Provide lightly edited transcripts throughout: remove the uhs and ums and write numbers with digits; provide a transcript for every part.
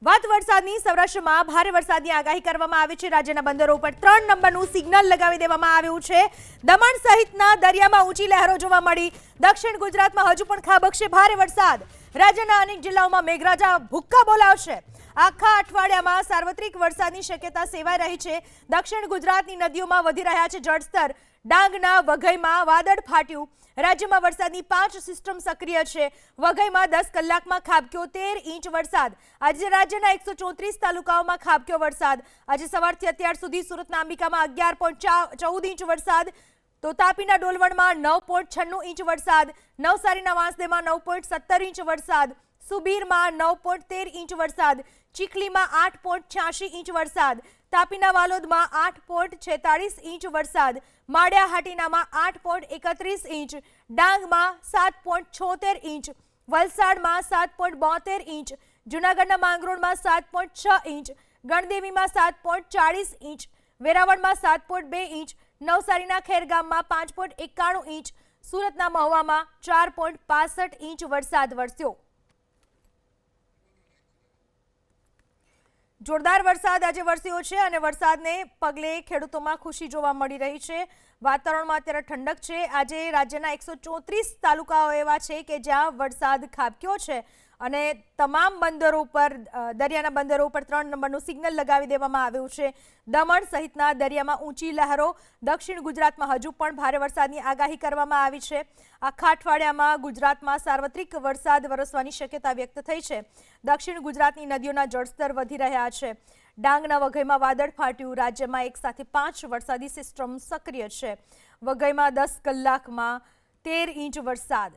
વાત વરસાદની સૌરાષ્ટ્રમાં ભારે વરસાદની આગાહી કરવામાં આવી છે। રાજ્યના બંદરો ઉપર 3 નંબરનું સિગ્નલ લગાવી દેવામાં આવ્યું છે। દમણ સહિતના દરિયામાં ઊંચી લહેરો જોવા મળી। દક્ષિણ ગુજરાતમાં હજુ પણ ખાબકશે ભારે વરસાદ। રાજ્યના અનેક જિલ્લાઓમાં મેઘરાજા ભૂક્કા બોલાવશે। આખા અઠવાડિયામાં સાર્વત્રિક વરસાદની શક્યતા સેવાઈ રહી છે। દક્ષિણ ગુજરાતની નદીઓમાં વધી રહ્યા છે જળસ્તર। ડાંગના વઘઈમાં વાદળ ફાટ્યું। રાજ્યમાં વરસાદની 5 સિસ્ટમ સક્રિય છે। વઘઈમાં 10 કલાકમાં ખાબક્યો 13 ઇંચ વરસાદ। આજે રાજ્યના 134 તાલુકાઓમાં ખાબક્યો વરસાદ। આજે સવારથી અત્યાર સુધી સુરતના અંબિકામાં 11.14 ઇંચ વરસાદ, તો તાપીના ડોલવણમાં 9.96 ઇંચ વરસાદ, નવસારીના વાંસદેમાં 9.17 ઇંચ વરસાદ, સુબીરમાં 9.13 ઇંચ વરસાદ, ચીખલીમાં 8.86 ઇંચ વરસાદ, તાપીના વાલોદમાં 8.46 ઇંચ વરસાદ, માળિયા હાટીનામાં 8.31 ઇંચ, ડાંગમાં 7.76 ઇંચ, વલસાડમાં 7.72 ઇંચ, જૂનાગઢના માંગરોળમાં 7.6 ઇંચ, ગણદેવીમાં 7.40 ઇંચ, વેરાવળમાં 7.2 ઇંચ, નવસારીના ખેરગામમાં 5.91 ઇંચ, સુરતના મહુવામાં 4.65 ઇંચ વરસાદ વરસ્યો। જોરદાર વરસાદ આજે વરસ્યો છે અને વરસાદને પગલે ખેડૂતોમાં ખુશી જોવા મળી રહી છે। વાતાવરણમાં અત્યારે ઠંડક છે। આજે રાજ્યના 134 તાલુકાઓ એવા છે કે જ્યાં વરસાદ ખાબક્યો છે અને તમામ બંદરો ઉપર, દરિયાના બંદરો ઉપર 3 નંબરનું સિગ્નલ લગાવી દેવામાં આવ્યું છે। દમણ સહિતના દરિયામાં ઊંચી લહેરો। દક્ષિણ ગુજરાતમાં હજુ પણ ભારે વરસાદની આગાહી કરવામાં આવી છે। આખા અઠવાડિયામાં ગુજરાતમાં સાર્વત્રિક વરસાદ વરસવાની શક્યતા વ્યક્ત થઈ છે। દક્ષિણ ગુજરાતની નદીઓના જળસ્તર વધી રહ્યા છે। ડાંગના વઘઈમાં વાદળ ફાટ્યું। રાજ્યમાં એક સાથે 5 વરસાદી સિસ્ટમ સક્રિય છે। વઘઈમાં 10 કલાકમાં 13 ઇંચ વરસાદ।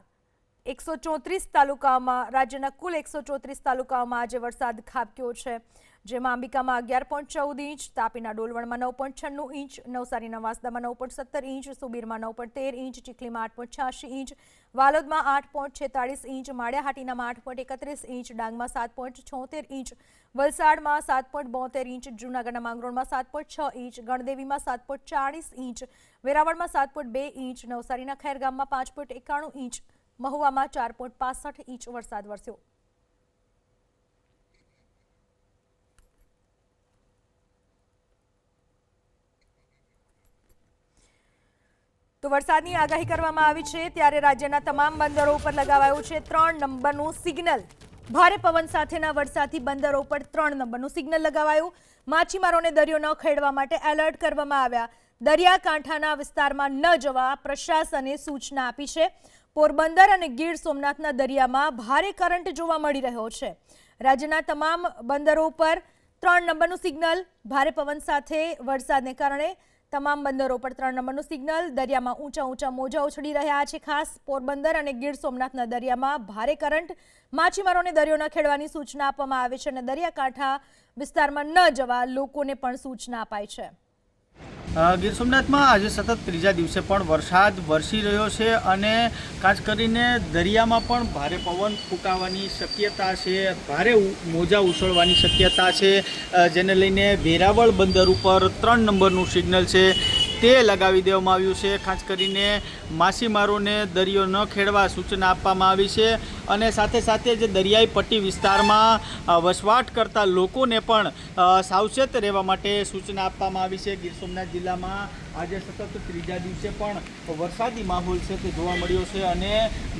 134 તાલુકાઓમાં, રાજ્યના કુલ 134 તાલુકાઓમાં આજે વરસાદ ખાબક્યો છે, જેમાં અંબિકામાં 11.14 ઇંચ, તાપીના ડોલવણમાં 9.96 ઇંચ, નવસારીના વાંસદામાં 9.17 ઇંચ, સુબીરમાં 9.13 ઇંચ, ચીખલીમાં 8.86 ઇંચ, વાલોદમાં 8.46 ઇંચ, માળિયા હાટીનામાં 8.31 ઇંચ, ડાંગમાં 7.76 ઇંચ, વલસાડમાં 7.72 ઇંચ, જૂનાગઢના માંગરોળમાં 7.6 ઇંચ, ગણદેવીમાં 7.40 ઇંચ, વેરાવળમાં 7.2 ઇંચ, નવસારીના ખેરગામમાં 5.91 ઇંચ, મહુવામાં 4.65 ઇંચ વરસાદ વરસ્યો। તો વરસાદની આગાહી કરવામાં આવી છે ત્યારે રાજ્યના તમામ બંદરો ઉપર લગાવાયું છે 3 નંબરનું સિગ્નલ। ભારે પવન સાથેના વરસાદથી બંદરો ઉપર 3 નંબરનું સિગ્નલ લગાવાયું। માછીમારોને દરિયો ન ખેડવા માટે એલર્ટ કરવામાં આવ્યા। દરિયાકાંઠાના વિસ્તારમાં ન જવા પ્રશાસને સૂચના આપી છે। પોરબંદર અને ગીર સોમનાથના દરિયામાં ભારે કરંટ જોવા મળી રહ્યો છે। રાજ્યના તમામ બંદરો ઉપર 3 નંબરનું સિગ્નલ। ભારે પવન સાથે વરસાદને કારણે તમામ બંદરો પર 3 નંબરનું સિગ્નલ। દરિયામાં ઊંચા ઊંચા મોજા ઉછળી રહ્યા છે। ખાસ પોરબંદર અને ગીર સોમનાથના દરિયામાં ભારે કરંટ। માછીમારોને દરિયો ન ખેડવાની સૂચના આપવામાં આવી છે અને દરિયાકાંઠા વિસ્તારમાં ન જવા લોકોને પણ સૂચના અપાઈ છે। ગીર સોમનાથમાં આજે સતત ત્રીજા દિવસે પણ વરસાદ વરસી રહ્યો છે અને ખાસ કરીને દરિયામાં પણ ભારે પવન ફૂંકાવાની શક્યતા છે, ભારે મોજા ઉછળવાની શક્યતા છે, જેને લઈને વેરાવળ બંદર ઉપર 3 નંબરનું સિગ્નલ છે તે લગાવી દેવામાં આવ્યું છે। ખાસ કરીને માછીમારોને દરિયો ન ખેડવા સૂચના આપવામાં આવી છે અને સાથે સાથે જે દરિયાઈ પટ્ટી વિસ્તારમાં વસવાટ કરતા લોકોને પણ સાવચેત રહેવા માટે સૂચના આપવામાં આવી છે। ગીર સોમનાથ જિલ્લામાં આજે સતત ત્રીજા દિવસે પણ વરસાદી માહોલ છે તે જોવા મળ્યો છે અને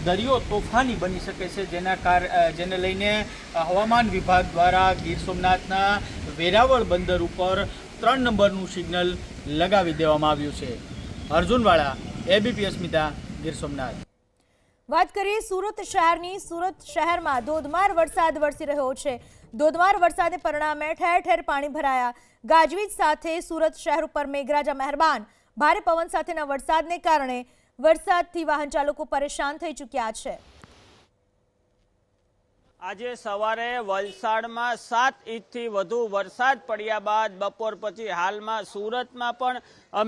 દરિયો તોફાની બની શકે છે, જેને લઈને હવામાન વિભાગ દ્વારા ગીર સોમનાથના વેરાવળ બંદર ઉપર 3 નંબરનું સિગ્નલ લગાવી દેવામાં આવ્યું છે। અર્જુનવાળા, એબીપી અસ્મિતા, ગીર સોમનાથ। વાત કરીએ સુરત શહેરની। સુરત શહેરમાં ધોધમાર વરસાદ વરસી રહ્યો છે। ધોધમાર વરસાદને પરિણામે ઠેર ઠેર પાણી ભરાયા। ગાજવીજ સાથે સુરત શહેર ઉપર મેઘરાજા મહેરબાન। ભારે પવન સાથેના વરસાદને કારણે વરસાદથી વાહન ચાલકો પરેશાન થઈ ચૂક્યા છે। આજે સવારે વલસાડમાં 7 ઇંચથી વધુ વરસાદ પડ્યા બાદ બપોર પછી હાલમાં સુરતમાં પણ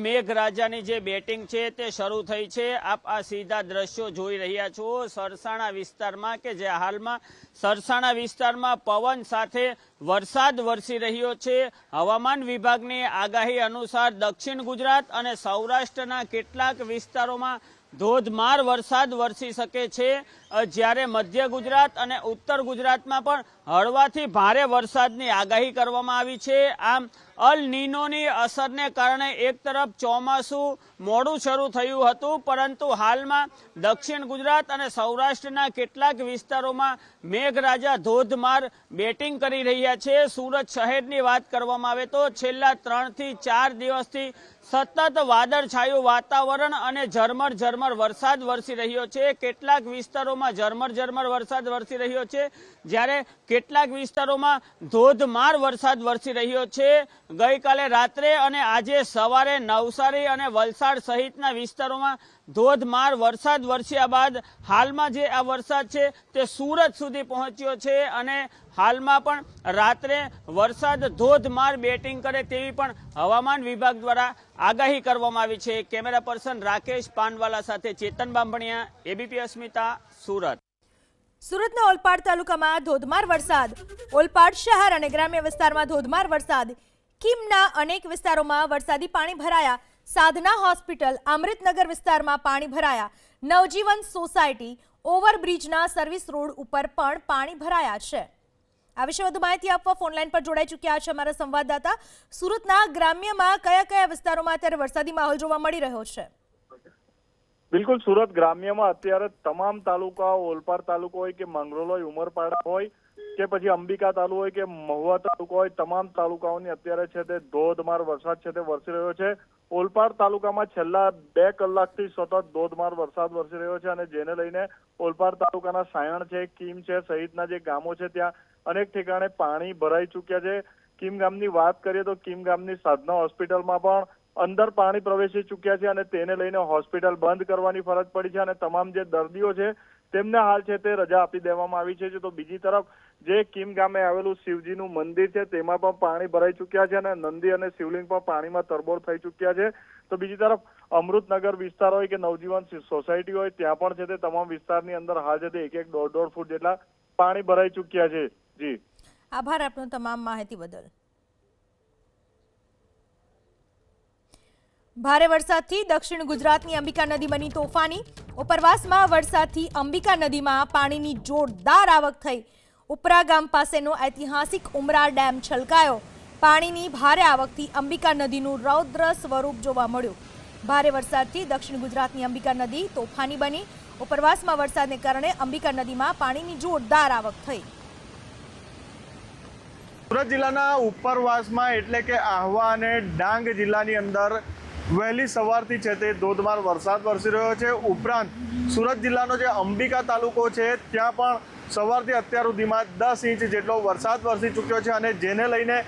મેઘરાજાની જે બેટિંગ છે તે શરૂ થઈ છે। આપ આ સીધા દ્રશ્યો જોઈ રહ્યા છો સરસાણા વિસ્તારમાં, કે જે હાલમાં સરસાણા વિસ્તારમાં પવન સાથે વરસાદ વરસી રહ્યો છે। હવામાન વિભાગની આગાહી અનુસાર દક્ષિણ ગુજરાત અને સૌરાષ્ટ્રના કેટલાક વિસ્તારોમાં ધોધમાર વરસાદ વરસી શકે છે, જ્યારે મધ્ય ગુજરાત અને ઉત્તર ગુજરાતમાં પણ હળવાથી ભારે વરસાદની આગાહી કરવામાં આવી છે। આમ અલ નીનોની અસરને કારણે એક તરફ ચોમાસું મોડું શરૂ થયું હતું, પરંતુ હાલમાં દક્ષિણ ગુજરાત અને સૌરાષ્ટ્રના કેટલાક વિસ્તારોમાં મેઘરાજા ધોધમાર બેટિંગ કરી રહ્યા છે। સુરત શહેરની વાત કરવામાં આવે તો છેલ્લા 3 થી 4 દિવસથી સતત વાદળછાયું વાતાવરણ અને ઝરમર વરસાદ વરસી રહ્યો છે। કેટલાક વિસ્તારોમાં ઝરમર વરસાદ વરસી રહ્યો છે, જ્યારે કેટલાક વિસ્તારોમાં ધોધમાર વરસાદ વરસી રહ્યો છે। ગઈકાલે રાત્રે અને આજે સવારે નવસારી અને વલસાડ સહિતના વિસ્તારોમાં ધોધમાર વરસાદ વરસ્યા બાદ હાલમાં જે આ વરસાદ છે તે સુરત સુધી પહોંચ્યો છે અને હાલમાં પણ રાત્રે વરસાદ ધોધમાર બેટિંગ કરે તેવી પણ હવામાન વિભાગ દ્વારા આગાહી કરવામાં આવી છે। કેમેરા પર્સન રાકેશ પાનવાલા સાથે ચેતન બાંભણિયા, એબીપી અસ્મિતા, સુરત। સુરતના ઓલપાડ તાલુકામાં ધોધમાર વરસાદ। ઓલપાડ શહેર અને ગ્રામ્ય વિસ્તારમાં ધોધમાર વરસાદ। કીમના અનેક વિસ્તારોમાં વરસાદી પાણી ભરાયા। સાધના હોસ્પિટલ, અમૃતનગર વિસ્તારમાં પાણી ભરાયા। નવજીવન સોસાયટી, ઓવરબ્રિજના સર્વિસ રોડ ઉપર પણ પાણી ભરાયા છે। આ વિશે વધુ માહિતી આપવા ફોનલાઈન પર જોડાઈ ચૂક્યા છે અમારા સંવાદદાતા। સુરતના ગ્રામ્યમાં કયા વિસ્તારોમાં અત્યારે વરસાદી માહોલ જોવા મળી રહ્યો છે? બિલકુલ, સુરત ગ્રામ્યમાં અત્યારે તમામ તાલુકાઓ, ઓલપાડ તાલુકો હોય કે મંગરોળ હોય, ઉમરપાડા હોય કે પછી અંબિકા તાલુકો હોય કે મહુવા તાલુકો હોય, તમામ તાલુકાઓની અત્યારે છે તે ધોધમાર વરસાદ છે તે વરસી રહ્યો છે। ઓલપાડ તાલુકામાં છેલ્લા 2 કલાકથી સતત ધોધમાર વરસાદ વરસી રહ્યો છે અને જેને લઈને ઓલપાડ તાલુકાના સાયણ છે, કીમ છે સહિતના જે ગામો છે ત્યાં અનેક ઠેકાણે પાણી ભરાઈ ચૂક્યા છે। કીમ ગામની વાત કરીએ તો કીમ ગામની સાધના હોસ્પિટલમાં પણ અંદર પાણી પ્રવેશી ચૂક્યા છે અને તેને લઈને હોસ્પિટલ બંધ કરવાની ફરજ પડી છે અને તમામ જે દર્દીઓ છે તેમને હાલ છે તે રજા આપી દેવામાં આવી છે। તો બીજી તરફ જે કીમ ગામે આવેલું શિવજીનું મંદિર છે તેમાં પણ પાણી ભરાઈ ચૂક્યા છે અને નંદી અને શિવલિંગ પણ પાણીમાં તરબોળ થઈ ચૂક્યા છે। તો બીજી તરફ અમૃતનગર વિસ્તાર હોય કે નવજીવન સોસાયટી હોય ત્યાં પણ છે તે તમામ વિસ્તારની અંદર હાલ છે તે 1-1, 1.5 ફૂટ જેટલા પાણી ભરાઈ ચૂક્યા છે। જી, આભાર આપનો તમામ માહિતી બદલ। ભારે વરસાદથી દક્ષિણ ગુજરાતની અંબિકા નદી બની તોફાની। ઉપરવાસમાં વરસાદથી અંબિકા નદીમાં પાણીની જોરદાર આવક થઈ। ઉપરા ગામ પાસેનો ઐતિહાસિક ઉમરા ડેમ છલકાયો। પાણીની ભારે આવકથી અંબિકા નદીનું રૌદ્ર સ્વરૂપ જોવા મળ્યું। ભારે વરસાદથી દક્ષિણ ગુજરાતની અંબિકા નદી તોફાની બની। ઉપરવાસમાં વરસાદને કારણે અંબિકા નદીમાં પાણીની જોરદાર આવક થઈ। સુરત જિલ્લાના ઉપરવાસમાં એટલે કે આહવા અને ડાંગ જિલ્લાની અંદર વહેલી સવારથી છે તે ધોધમાર વરસાદ વરસી રહ્યો છે। ઉપરાંત સુરત જિલ્લાનો જે અંબિકા તાલુકો છે ત્યાં પણ સવારથી અત્યાર સુધીમાં 10 ઇંચ જેટલો વરસાદ વરસી ચૂક્યો છે અને જેને લઈને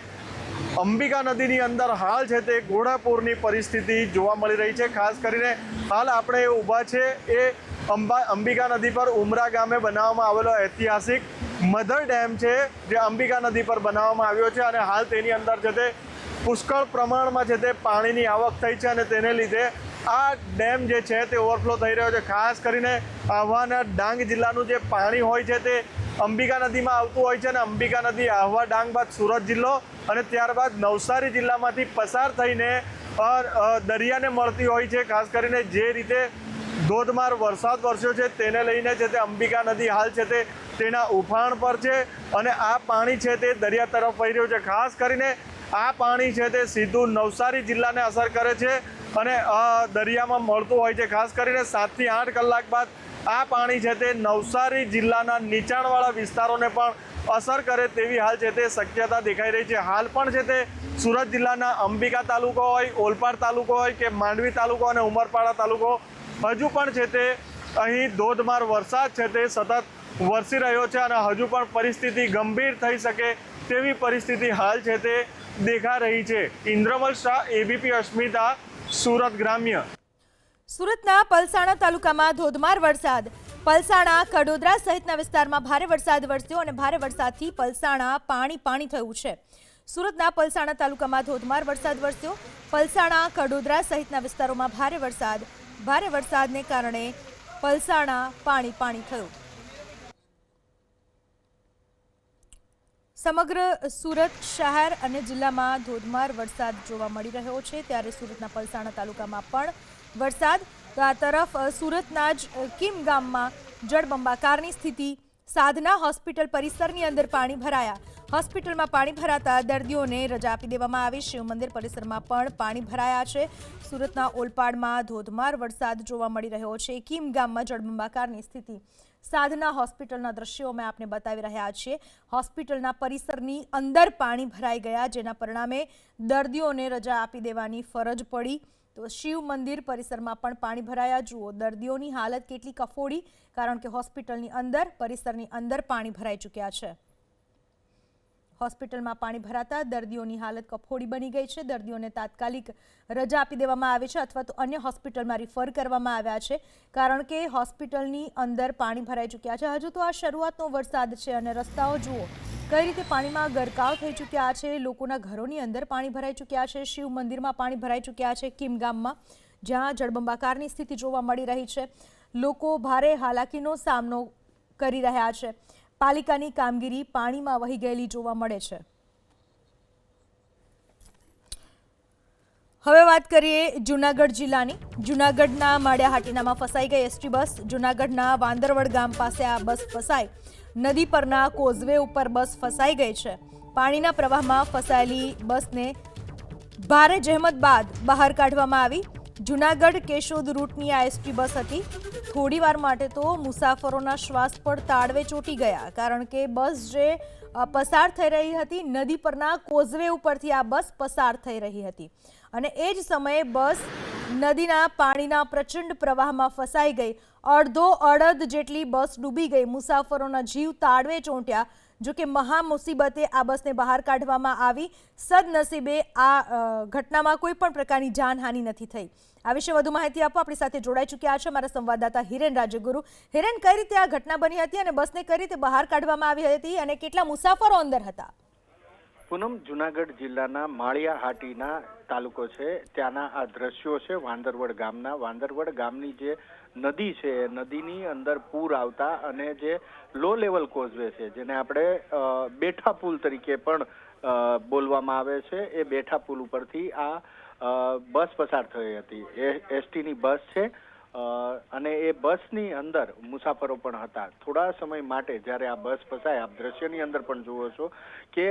અંબિકા નદીની અંદર હાલ છે તે ઘોડાપૂરની પરિસ્થિતિ જોવા મળી રહી છે। ખાસ કરીને હાલ આપણે ઊભા છે એ અંબિકા નદી પર ઉમરા ગામે બનાવવામાં આવેલો ઐતિહાસિક મધર ડેમ છે જે અંબિકા નદી પર બનાવવામાં આવ્યો છે અને હાલ તેની અંદર છે તે પુષ્કળ પ્રમાણમાં છે તે પાણીની આવક થઈ છે અને તેને લીધે આ ડેમ જે છે તે ઓવરફ્લો થઈ રહ્યો છે। ખાસ કરીને આહવા અને ડાંગ જિલ્લાનું જે પાણી હોય છે તે અંબિકા નદીમાં આવતું હોય છે અને અંબિકા નદી આહવા ડાંગ બાદ સુરત જિલ્લો અને ત્યારબાદ નવસારી જિલ્લામાંથી પસાર થઈને દરિયાને મળતી હોય છે। ખાસ કરીને જે રીતે ધોધમાર વરસાદ વરસ્યો છે તેને લઈને છે તે અંબિકા નદી હાલ છે તે તેના ઉફાણ પર છે અને આ પાણી છે તે દરિયા તરફ વહી રહ્યું છે। ખાસ કરીને આ પાણી છે તે સીધું નવસારી જિલ્લાને અસર કરે છે અને દરિયામાં મળતું હોય છે। ખાસ કરીને 7 થી 8 કલાક બાદ આ પાણી છે તે નવસારી જિલ્લાના નીચાણવાળા વિસ્તારોને પણ અસર કરે તેવી હાલ છે તે શક્યતા દેખાઈ રહી છે। હાલ પણ છે તે સુરત જિલ્લાના અંબિકા તાલુકો હોય, ઓલપાડ તાલુકો હોય કે માંડવી તાલુકો અને ઉમરપાડા તાલુકો હજુ પણ છે તે અહીં ધોધમાર વરસાદ છે તે સતત વરસી રહ્યો છે અને હજુ પણ પરિસ્થિતિ ગંભીર થઈ શકે તેવી પરિસ્થિતિ હાલ છે તે દેખાઈ રહી છે। ઇન્દ્રમલ શાહ, એબીપી અસ્મિતા, સુરત ગ્રામ્ય। સુરતના પલસાણા તાલુકામાં ધોધમાર વરસાદ। પલસાણા, કડોદરા સહિતના વિસ્તારમાં ભારે વરસાદ વરસ્યો અને ભારે વરસાદથી પલસાણા પાણી થયું છે। સુરતના પલસાણા તાલુકામાં ધોધમાર વરસાદ વરસ્યો। પલસાણા, કડોદરા સહિતના વિસ્તારોમાં ભારે વરસાદને કારણે પલસાણા પાણી થયું। સમગ્ર સુરત શહેર અને જિલ્લામાં ધોધમાર વરસાદ જોવા મળી રહ્યો છે, ત્યારે સુરતના પલસાણા તાલુકામાં પણ વરસાદ। તો આ તરફ સુરતના જ કીમ ગામમાં જળબંબાકારની સ્થિતિ સાધના હોસ્પિટલ પરિસરની અંદર પાણી ભરાયા. હોસ્પિટલમાં પાણી ભરાતા દર્દીઓને રજા આપી દેવામાં આવી. શિવ મંદિર પરિસરમાં પણ પાણી ભરાયા છે. સુરતના ઓલપાડમાં ધોધમાર વરસાદ જોવા મળી રહ્યો છે. કીમ ગામમાં જળબંબાકારની સ્થિતિ. સાધના હોસ્પિટલના દ્રશ્યો અમે આપને બતાવી રહ્યા છીએ. હોસ્પિટલના પરિસરની અંદર પાણી ભરાઈ ગયા, જેના પરિણામે દર્દીઓને રજા આપી દેવાની ફરજ પડી. તો શિવ મંદિર પરિસરમાં પણ પાણી ભરાયા. જુઓ દર્દીઓની હાલત કેટલી કફોડી, કારણ કે હોસ્પિટલની અંદર પરિસરની અંદર પાણી ભરાઈ ચૂક્યા છે. હોસ્પિટલમાં પાણી ભરાતા દર્દીઓની હાલત કફોડી બની ગઈ છે. દર્દીઓને તાત્કાલિક રજા આપી દેવામાં આવી છે અથવા તો અન્ય હોસ્પિટલમાં રિફર કરવામાં આવ્યા છે, કારણ કે હોસ્પિટલની અંદર પાણી ભરાઈ ચૂક્યા છે. હજુ તો આ શરૂઆતનો વરસાદ છે અને રસ્તાઓ જુઓ કઈ રીતે પાણીમાં ગરકાવ થઈ ચૂક્યા છે. લોકોના ઘરોની અંદર પાણી ભરાઈ ચૂક્યા છે. શિવ મંદિરમાં પાણી ભરાઈ ચૂક્યા છે કીમ ગામમાં, જ્યાં જળબંબાકારની સ્થિતિ જોવા મળી રહી છે. લોકો ભારે હાલાકીનો સામનો કરી રહ્યા છે. પાલિકાની કામગીરી પાણીમાં વહી ગયેલી જોવા મળે છે. હવે વાત કરીએ જૂનાગઢ જિલ્લાની. જૂનાગઢના માળિયાહાટીનામાં ફસાઈ ગઈ એસટી બસ. જૂનાગઢના વાંદરવડ ગામ પાસે આ બસ ફસાઈ. નદી પરના કોઝવે ઉપર બસ ફસાઈ ગઈ છે. પાણીના પ્રવાહમાં ફસાયેલી બસને ભારે જહેમત બાદ બહાર કાઢવામાં આવી. જૂનાગઢ કેશોદ રૂટની આ એસટી બસ હતી. થોડી વાર માટે તો મુસાફરોના શ્વાસ પર તાળવે ચોંટી ગયા, કારણ કે બસ જે પસાર થઈ રહી હતી નદી પરના કોઝવે ઉપરથી આ બસ પસાર થઈ રહી હતી અને એ જ સમયે બસ નદીના પાણીના પ્રચંડ પ્રવાહમાં ફસાઈ ગઈ. અડધો અડધ જેટલી બસ ડૂબી ગઈ. મુસાફરોના જીવ તાળવે ચોંટ્યા. જો કે મહા મુસીબતે આ બસને બહાર કાઢવામાં આવી. સદનસીબે આ ઘટનામાં કોઈ પણ પ્રકારની જાનહાનિ નથી થઈ. આ વિશે વધુ માહિતી આપવા આપણી સાથે જોડાઈ ચૂક્યા છે અમારા સંવાદદાતા હિરેન રાજગુરુ. હિરેન, કઈ રીતે આ ઘટના બની હતી અને બસને કઈ રીતે બહાર કાઢવામાં આવી હતી અને કેટલા મુસાફરો અંદર હતા? પૂનમ, જુનાગઢ જિલ્લાના માળિયાહાટીના તાલુકો છે, ત્યાંના આ દ્રશ્યો છે વાંદરવડ ગામના. વાંદરવડ ગામની જે નદી છે એ નદીની અંદર પૂર આવતા અને જે લો લેવલ કોઝવે છે, જેને આપણે બેઠા પુલ તરીકે પણ બોલવામાં આવે છે, એ બેઠા પુલ ઉપરથી આ બસ પસાર થઈ હતી. એ એસટીની બસ છે અને એ બસની અંદર મુસાફરો પણ હતા. થોડા સમય માટે જ્યારે આ બસ ફસાય, આપ દ્રશ્યની અંદર પણ જુઓ છો કે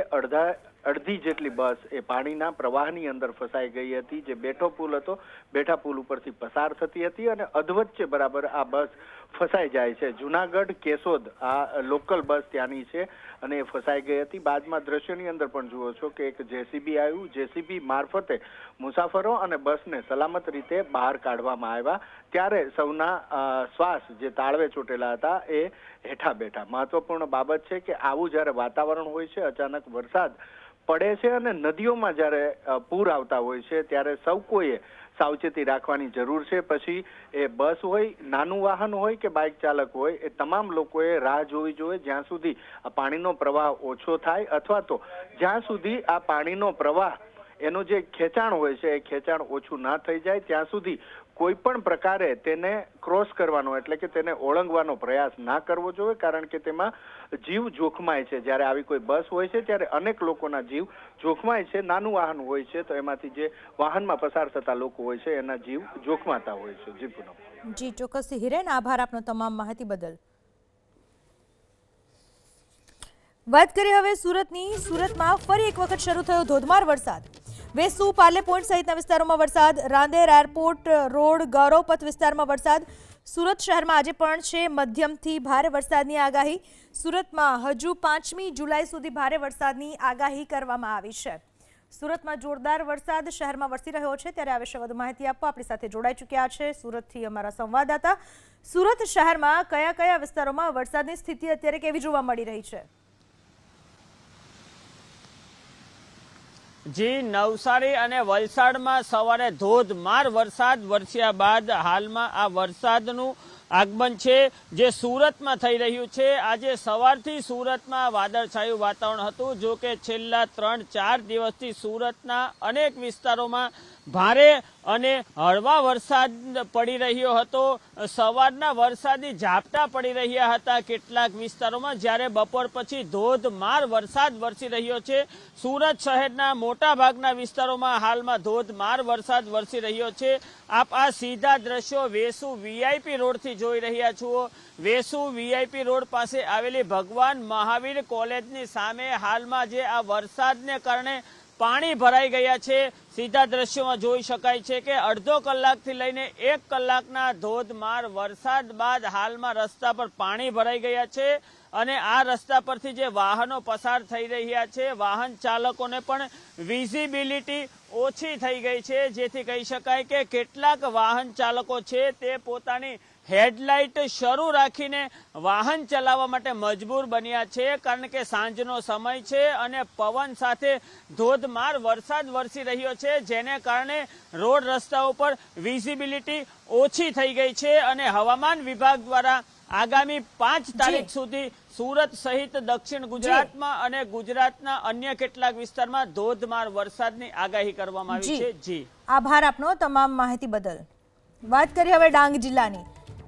અડધી જેટલી બસ એ પાણીના પ્રવાહની અંદર ફસાઈ ગઈ હતી. જે બેઠો પુલ હતો, બેઠા પુલ ઉપરથી પસાર થતી હતી અને અધવચ્ચે બરાબર આ બસ ફસાઈ જાય છે. જુનાગઢ કેશોદ આ લોકલ બસ ત્યાંની છે અને એ ફસાઈ ગઈ હતી. બાદમાં દ્રશ્યની અંદર પણ જુઓ છો કે એક જેસીબી આવ્યું. જેસીબી મારફતે મુસાફરો અને બસને સલામત રીતે બહાર કાઢવામાં આવ્યા. ત્યારે સૌના શ્વાસ જે તાળવે ચોટેલા હતા એ હેઠા બેઠા. મહત્વપૂર્ણ બાબત છે કે આવું જ્યારે વાતાવરણ હોય છે, અચાનક વરસાદ પડે છે અને નદીઓમાં જ્યારે પૂર આવતા હોય છે, ત્યારે સૌ કોઈએ સાવચેતી રાખવાની જરૂર છે. પછી એ બસ હોય, નાનું વાહન હોય કે બાઇક ચાલક હોય, એ તમામ લોકોએ રાહ જોવી જોઈએ જ્યાં સુધી આ પાણીનો પ્રવાહ ઓછો થાય અથવા તો જ્યાં સુધી આ પાણીનો પ્રવાહ એનું જે ખેંચાણ હોય છે એ ખેંચાણ ઓછું ના થઈ જાય ત્યાં સુધી કોઈ પણ પ્રકારે તેને ક્રોસ કરવાનો એટલે કે તેને ઓળંગવાનો પ્રયાસ ના કરવો જોઈએ, કારણ કે તેમાં જીવ જોખમાય છે. જ્યારે આવી કોઈ બસ હોય છે ત્યારે અનેક લોકોના જીવ જોખમાય છે. નાનું વાહન હોય છે તો એમાંથી જે વાહનમાં પસાર થતા લોકો હોય છે એના જીવ જોખમાતા હોય છે. જી પૂનમ. જી ચોક્કસ હિરેન, આભાર આપનો તમામ માહિતી બદલ. વાત કરીએ હવે સુરતની. સુરતમાં ફરી એક વખત શરૂ થયો ધોધમાર વરસાદ. વેસુ, પાર્લે પોઈન્ટ સહિતના વિસ્તારોમાં વરસાદ. રાંદેર એરપોર્ટ રોડ, ગૌરવપથ વિસ્તારમાં વરસાદ. સુરત શહેરમાં આજે પણ છે મધ્યમથી ભારે વરસાદની આગાહી. સુરતમાં હજુ 5મી જુલાઈ સુધી ભારે વરસાદની આગાહી કરવામાં આવી છે. સુરતમાં જોરદાર વરસાદ શહેરમાં વરસી રહ્યો છે. ત્યારે આ વિશે વધુ માહિતી આપવા આપણી સાથે જોડાઈ ચૂક્યા છે સુરતથી અમારા સંવાદદાતા. સુરત શહેરમાં કયા કયા વિસ્તારોમાં વરસાદની સ્થિતિ અત્યારે કેવી જોવા મળી રહી છે? જી, નવસારી અને વલસાડમાં સવારે ધોધમાર વરસાદ વરસ્યા બાદ હાલમાં આ વરસાદનું આગમન છે જે સુરતમાં થઈ રહ્યું છે. આજે સવારથી સુરતમાં વાદળછાયું વાતાવરણ હતું. જો કે છેલ્લા 3-4 દિવસથી સુરતના અનેક વિસ્તારોમાં ભારે અને હળવા વરસાદ પડી રહ્યો હતો. સવારના વરસાદી ઝાપટા પડી રહ્યા હતા કેટલાક વિસ્તારોમાં, જ્યારે બપોર પછી ધોધમાર વરસાદ વરસી રહ્યો છે. સુરત શહેરના મોટા ભાગના વિસ્તારોમાં હાલમાં ધોધમાર વરસાદ વરસી રહ્યો છે. આપ આ સીધા દ્રશ્યો વેસુ વીઆઈપી રોડથી જોઈ રહ્યા છો વેસુ VIP રોડ પાસે આવેલી ભગવાન મહાવીર કોલેજની સામે હાલમાં જે આ વરસાદને કારણે પાણી ભરાઈ ગયા છે। સીધા દ્રશ્યોમાં જોઈ શકાય છે કે અડધો કલાકથી લઈને 1 કલાકના ધોધમાર વરસાદ બાદ હાલમાં રસ્તા પર પાણી ભરાઈ ગયા છે અને આ રસ્તા પરથી જે વાહનો પસાર થઈ રહ્યા છે વાહન ચાલકોને પણ વિઝિબિલિટી ઓછી થઈ ગઈ છે, જેથી કહી શકાય કે કેટલાક વાહન ચાલકો છે તે પોતાની હેડલાઇટ શરૂ રાખીને વાહન ચલાવવા માટે મજબૂર બન્યા છે, કારણ કે સાંજનો સમય છે અને પવન સાથે ધોધમાર વરસાદ વરસી રહ્યો છે, જેને કારણે રોડ રસ્તાઓ પર વિઝિબિલિટી ઓછી થઈ ગઈ છે અને હવામાન વિભાગ દ્વારા આગામી 5 તારીખ સુધી સુરત સહિત દક્ષિણ ગુજરાતમાં અને ગુજરાતના અન્ય કેટલાક વિસ્તારમાં ધોધમાર વરસાદની આગાહી કરવામાં આવી છે। જી આભાર આપનો તમામ માહિતી બદલ। વાત કરીએ હવે ડાંગ જિલ્લાની।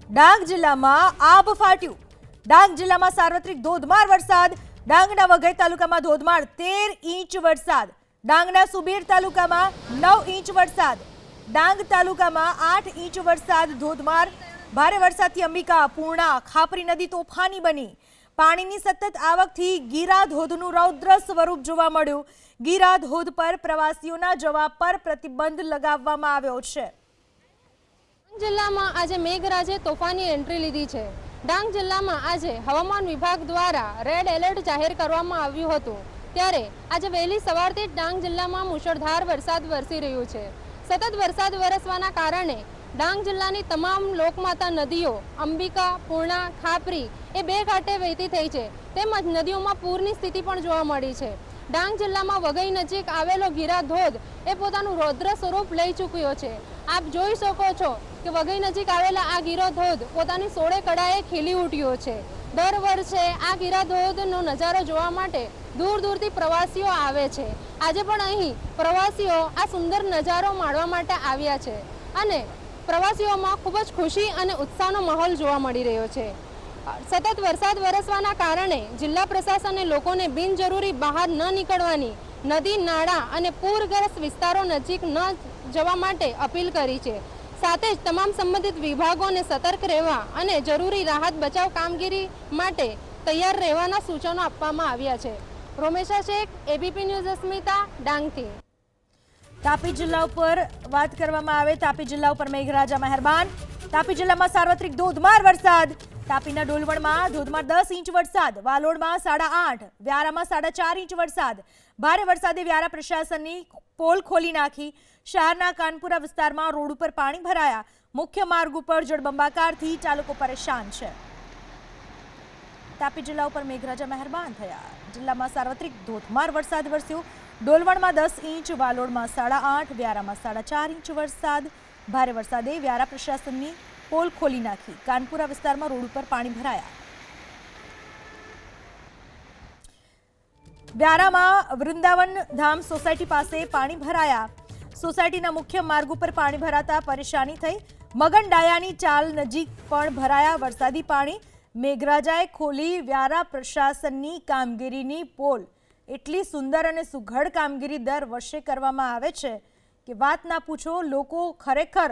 ડાંગ જિલ્લામાં આબ ફાટ્યું। ડાંગ જિલ્લામાં સાર્વત્રિક ધોધમાર વરસાદ। ડાંગના વઘઈ તાલુકામાં ધોધમાર 13 ઇંચ વરસાદ। ડાંગના સુબીર તાલુકામાં 9 ઇંચ વરસાદ। ડાંગ તાલુકામાં 8 ઇંચ વરસાદ ધોધમાર। ભારે વરસાદથી અંબિકા, પૂર્ણા, ખાપરી નદી તોફાની બની। પાણીની સતત આવકથી ગીરા ધોધનું રૌદ્ર સ્વરૂપ જોવા મળ્યું। ગીરા ધોધ પર પ્રવાસીઓના જવા પર પ્રતિબંધ લગાવવામાં આવ્યો છે। ડાંગ જિલ્લામાં આજે મેઘરાજે તોફાની એન્ટ્રી લીધી છે। ડાંગ જિલ્લામાં આજે હવામાન વિભાગ દ્વારા રેડ એલર્ટ જાહેર કરવામાં આવ્યું હતું, ત્યારે આજે વહેલી સવારથી જ ડાંગ જિલ્લામાં મુશળધાર વરસાદ વરસી રહ્યો છે। સતત વરસાદ વરસવાના કારણે ડાંગ જિલ્લાની તમામ લોકમાતા નદીઓ અંબિકા, પૂર્ણા, ખાપરી એ 2 ઘાટે વહેતી થઈ છે, તેમજ નદીઓમાં પૂરની સ્થિતિ પણ જોવા મળી છે। ડાંગ જિલ્લામાં વઘઈ નજીક આવેલો ગીરા ધોધ એ પોતાનું રૌદ્ર સ્વરૂપ લઈ ચૂક્યો છે। આપ જોઈ શકો છો કે વઘઈ નજીક આવેલા આ ગીરો ધોધ પોતાની સોળે કળાએ ખીલી ઉઠ્યો છે। દર વર્ષે આ ગીરા ધોધનો નજારો જોવા માટે દૂર દૂરથી પ્રવાસીઓ આવે છે। આજે પણ અહીં પ્રવાસીઓ આ સુંદર નજારો માણવા માટે આવ્યા છે અને પ્રવાસીઓમાં ખૂબ જ ખુશી અને ઉત્સાહનો માહોલ જોવા મળી રહ્યો છે। સતત વરસાદ વરસવાના કારણે જિલ્લા પ્રશાસને લોકોને બિનજરૂરી બહાર ન નીકળવાની, નદી, નાળા અને પૂરગ્રસ્ત વિસ્તારો નજીક ન જવા માટે અપીલ કરી છે। સાથે જ તમામ સંબંધિત વિભાગોને સતર્ક રહેવા અને જરૂરી રાહત બચાવ કામગીરી માટે તૈયાર રહેવાના સૂચનો આપવામાં આવ્યા છે। રોમેશા શેખ, ABP ન્યૂઝ, અસ્મિતા, ડાંગથી। તાપી જિલ્લા ઉપર વાત કરવામાં આવે, તાપી જિલ્લા ઉપર મેઘરાજા મહેરબાન। તાપી જિલ્લામાં સાર્વત્રિક ધોધમાર વરસાદ। તાપીના ડોલવણમાં ધોધમાર 10 ઇંચ વરસાદ। વાલોડમાં 8.5, વ્યારામાં 4.5 ઇંચ વરસાદ। ભારે વરસાદે વ્યારા પ્રશાસનની પોલ ખોલી નાખી। શહેરના કાનપુરા વિસ્તારમાં રોડ ઉપર પાણી ભરાયા। મુખ્ય માર્ગ ઉપર જળબંબાકારથી ચાલકો પરેશાન છે। તાપી જિલ્લા ઉપર મેઘરાજા મહેરબાન થયા। જિલ્લામાં સાર્વત્રિક ધોધમાર વરસાદ વરસ્યો। ડોલવણમાં 10 ઇંચ, વાલોડમાં 8.5, વ્યારામાં 4.5 ઇંચ વરસાદ। ભારે વરસાદે વ્યારા પ્રશાસનની પોલ ખોલી નાખી। કાનપુરા વિસ્તારમાં રોડ ઉપર પાણી ભરાયા। વ્યારામાં વૃંદાવન ધામ સોસાયટી પાસે પાણી ભરાયા। સોસાયટીના મુખ્ય માર્ગ ઉપર પાણી ભરાતા પરેશાની થઈ। મગન ડાયાની ચાલ નજીક પણ ભરાયા વરસાદી પાણી। મેઘરાજાએ ખોલી વ્યારા પ્રશાસનની કામગીરીની પોલ। એટલી સુંદર અને સુઘડ કામગીરી દર વર્ષે કરવામાં આવે છે કે વાત ના પૂછો। લોકો ખરેખર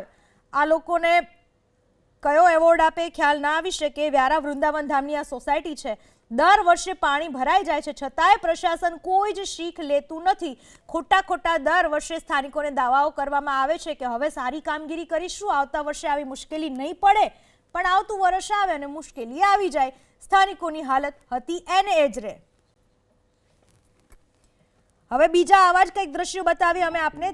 આ લોકોને કયો એવોર્ડ આપે ખ્યાલ ના આવી શકે। વ્યારા વૃંદાવન ધામની આ સોસાયટી છે, દર વર્ષે પાણી ભરાઈ જાય છે, છતાંય પ્રશાસન કોઈ જ શીખ લેતું નથી। ખોટા દર વર્ષે સ્થાનિકોને દાવાઓ કરવામાં આવે છે કે હવે સારી કામગીરી કરીશું, આવતા વર્ષે આવી મુશ્કેલી નહીં પડે, પણ આવતું વર્ષ આવે અને મુશ્કેલી આવી જાય। સ્થાનિકોની હાલત હતી એને એ જ રહે। હવે બીજા આવા જ કંઈક દ્રશ્યો બતાવીએ અમે આપને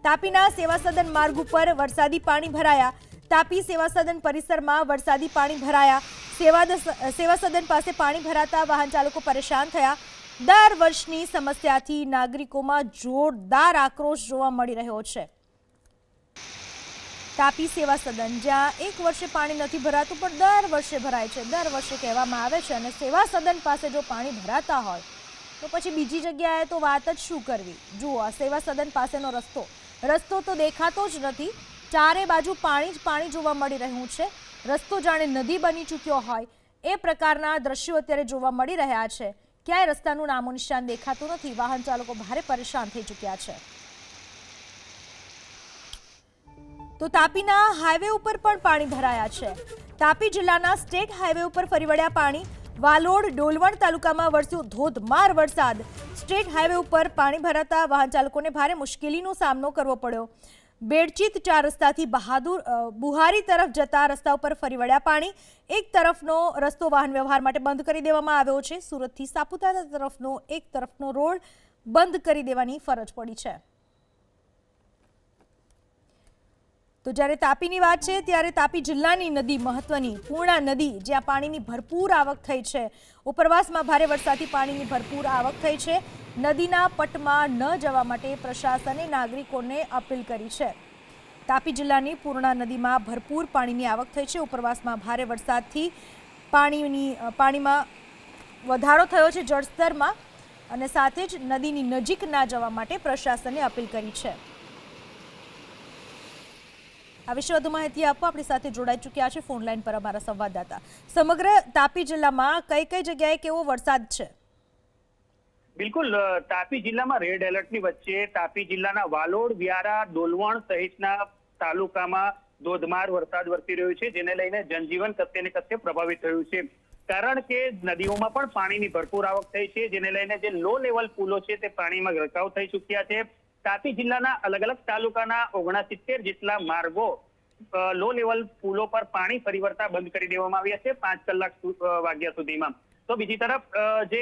તાપીના સેવા સદન માર્ગ ઉપર વરસાદી પાણી ભરાયા। તાપી સેવા સદન પરિસરમાં વરસાદી પાણી ભરાયા। સેવા સદન પાસે પાણી ભરાતા વાહન ચાલકો પરેશાન થયા। દર વર્ષની સમસ્યાથી નાગરિકોમાં જોરદાર આક્રોશ જોવા મળી રહ્યો છે। તાપી સેવા સદન જ્યાં 1 વર્ષે પાણી નથી ભરાતું પણ દર વર્ષે ભરાય છે, દર વર્ષે કહેવામાં આવે છે, અને સેવા સદન પાસે જો પાણી ભરાતા હોય તો પછી બીજી જગ્યાએ તો વાત જ શું કરવી। જુઓ, આ સેવા સદન પાસેનો રસ્તો તો દેખાતો જ નથી। ચારે બાજુ પાણી જ પાણી જોવા મળી રહ્યું છે। રસ્તો જાણે નદી બની ચૂક્યો હોય એ પ્રકારના દ્રશ્યો અત્યારે જોવા મળી રહ્યા છે। ક્યાંય રસ્તાનું નામો નિશાન દેખાતું નથી। વાહન ચાલકો ભારે પરેશાન થઈ ચૂક્યા છે। તો તાપીના હાઈવે ઉપર પણ પાણી ભરાયા છે. તાપી જિલ્લાના સ્ટેટ હાઈવે ઉપર ફરી વળ્યા પાણી. વાલોડ ડોલવણ તાલુકામાં વરસ્યો ધોધમાર વરસાદ. સ્ટેટ હાઈવે ઉપર પાણી ભરાતા વાહન ચાલકોને ભારે મુશ્કેલીનો સામનો કરવો પડ્યો. બેડચીત 4 રસ્તાથી બુહારી તરફ જતા રસ્તા ઉપર ફરી વળ્યા પાણી. એક તરફનો રસ્તો વાહન વ્યવહાર માટે બંધ કરી દેવામાં આવ્યો છે. સુરતથી સાપુતારા તરફનો એક તરફનો રોડ બંધ કરી દેવાની ફરજ પડી છે. તો જ્યારે તાપીની વાત છે ત્યારે તાપી જિલ્લાની નદી મહત્વની પૂર્ણા નદી, જ્યાં પાણીની ભરપૂર આવક થઈ છે. ઉપરવાસમાં ભારે વરસાદથી પાણીની ભરપૂર આવક થઈ છે. નદીના પટમાં ન જવા માટે પ્રશાસને નાગરિકોને અપીલ કરી છે. તાપી જિલ્લાની પૂર્ણા નદીમાં ભરપૂર પાણીની આવક થઈ છે. ઉપરવાસમાં ભારે વરસાદથી પાણીમાં વધારો થયો છે જળસ્તરમાં, અને સાથે જ નદીની નજીક ના જવા માટે પ્રશાસને અપીલ કરી છે. આ વિશે વધુ માહિતી આપવા આપણી સાથે જોડાઈ ચૂક્યા છે ફોન લાઈન પર અમારા સંવાદદાતા. સમગ્ર તાપી જિલ્લામાં કઈ કઈ જગ્યાએ કેવો વરસાદ છે? બિલકુલ, તાપી જિલ્લામાં રેડ એલર્ટની વચ્ચે તાપી જિલ્લાના વાલોડ, વ્યારા, ડોલવણ સહિતના તાલુકામાં ધોધમાર વરસાદ વરસી રહ્યો છે, જેને લઈને જનજીવન કશે ને કશે પ્રભાવિત થયું છે. કારણ કે નદીઓમાં પણ પાણીની ભરપૂર આવક થઈ છે, જેને લઈને જે લો લેવલ પુલો છે તે પાણીમાં ગરકાવ થઈ ચૂક્યા છે. તાપી જિલ્લાના અલગ અલગ તાલુકાના 69 જેટલા માર્ગો લો લેવલ પુલો પર પાણી ફરી વળતા બંધ કરી દેવામાં આવ્યા છે 5 વાગ્યા સુધીમાં. તો બીજી તરફ જે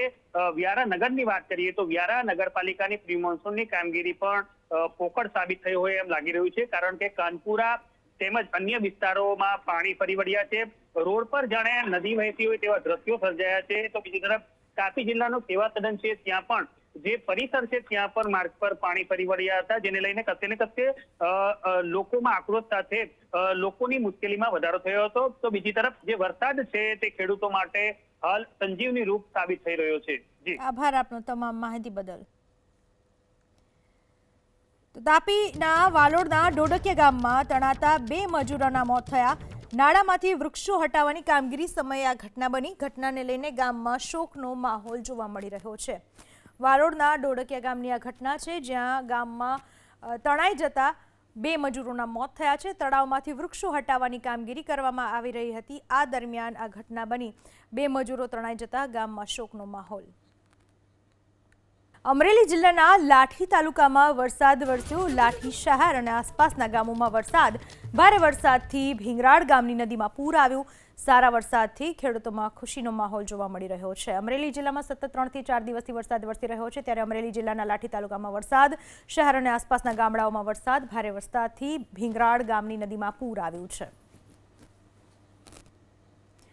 વ્યારા નગરની વાત કરીએ તો વ્યારા નગરપાલિકાની પ્રી મોન્સૂનની કામગીરી પણ પોકળ સાબિત થઈ હોય એમ લાગી રહ્યું છે, કારણ કે કાનપુરા તેમજ અન્ય વિસ્તારોમાં પાણી ફરી વળ્યા છે. રોડ પર જાણે નદી વહેતી હોય તેવા દ્રશ્યો સર્જાયા છે. તો બીજી તરફ તાપી જિલ્લાનું સેવા સદન છે ત્યાં પણ જે પરિસર છે ત્યાં પણ માર્ગ પર પાણી ફરી વળ્યા હતા, જેને લઈને કશે ને કશે લોકોમાં આક્રોશ સાથે લોકોની મુશ્કેલીમાં વધારો થયો હતો. તો બીજી તરફ જે વરસાદ છે તે ખેડૂતો માટે હાલ સંજીવની રૂપ સાબિત થઈ રહ્યો છે. જી, આભાર આપનો તમામ માહિતી બદલ. તો તાપીના વાલોડના ડોડકિયા ગામમાં તણાતા 2 મજૂરોના મોત થયા. નાળામાંથી વૃક્ષો હટાવવાની કામગીરી સમયે આ ઘટના બની. ઘટનાને લઈને ગામમાં શોકનો માહોલ જોવા મળી રહ્યો છે. વાલોડના ડોડકિયા ગામની આ ઘટના છે, જ્યાં ગામમાં તણાઈ જતા 2 મજૂરોના મોત થયા છે. તળાવમાંથી વૃક્ષો હટાવવાની કામગીરી કરવામાં આવી રહી હતી. આ દરમિયાન આ ઘટના બની. 2 મજૂરો તણાઈ જતા ગામમાં શોકનો માહોલ. અમરેલી જિલ્લાના લાઠી તાલુકામાં વરસાદ વરસ્યો. લાઠી શહેર અને આસપાસના ગામોમાં વરસાદ. ભારે વરસાદથી ભીંગરાડ ગામની નદીમાં પૂર આવ્યું. સારા વરસાદથી ખેડૂતોમાં ખુશીનો માહોલ જોવા મળી રહ્યો છે. અમરેલી જિલ્લામાં સતત 3 થી 4 દિવસથી વરસાદ વરસી રહ્યો છે, ત્યારે અમરેલી જિલ્લાના લાઠી તાલુકામાં વરસાદ. શહેર અને આસપાસના ગામડાઓમાં વરસાદ. ભારે વરસાદથી ભીંગરાડ ગામની નદીમાં પૂર આવ્યું છે.